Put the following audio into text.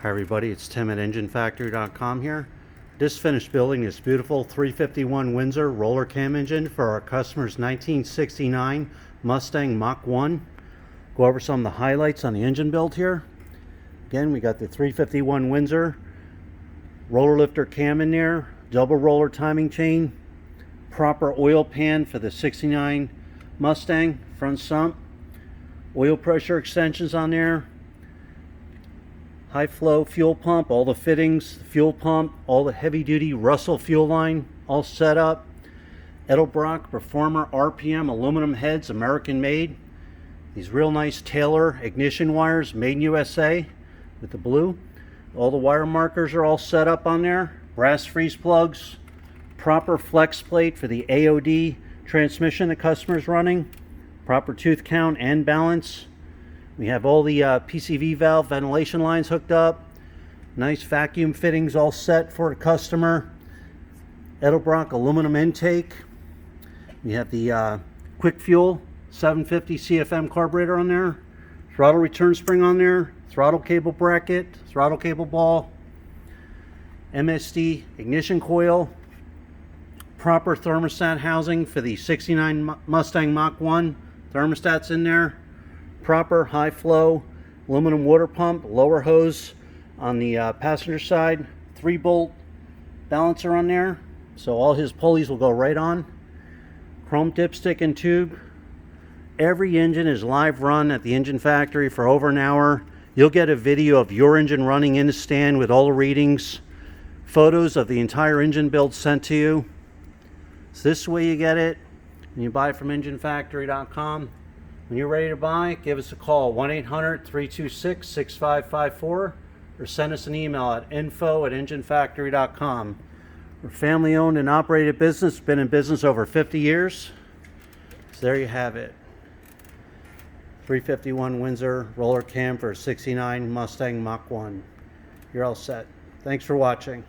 Hi everybody, it's Tim at EngineFactory.com here. Just finished building this beautiful 351 Windsor roller cam engine for our customer's 1969 Mustang Mach-1. Go over some of the highlights on the engine build here. Again, we got the 351 Windsor roller lifter cam in there, double roller timing chain, proper oil pan for the 69 Mustang front sump, oil pressure extensions on there, high flow fuel pump, all the fittings, fuel pump, all the heavy duty Russell fuel line all set up. Edelbrock Performer RPM aluminum heads, American made. These real nice Taylor ignition wires, made in USA with the blue. All the wire markers are all set up on there. Brass freeze plugs, proper flex plate for the AOD transmission the customer's running, proper tooth count and balance. We have all the PCV valve ventilation lines hooked up. Nice vacuum fittings all set for the customer. Edelbrock aluminum intake. We have the quick fuel 750 CFM carburetor on there. Throttle return spring on there. Throttle cable bracket. Throttle cable ball. MSD ignition coil. Proper thermostat housing for the 69 Mustang Mach-1. Thermostat's in there. Proper high flow aluminum water pump, lower hose on the passenger side, 3-bolt balancer on there, so all his pulleys will go right on. Chrome dipstick and tube. Every engine is live run at the engine factory for over an hour. You'll get a video of your engine running in the stand with all the readings, photos of the entire engine build sent to you. So this is the way you get it, and you buy it from EngineFactory.com. When you're ready to buy, give us a call, 1-800-326-6554, or send us an email at info@enginefactory.com. We're a family-owned and operated business, been in business over 50 years. So there you have it. 351 Windsor roller cam for 69 Mustang Mach-1. You're all set. Thanks for watching.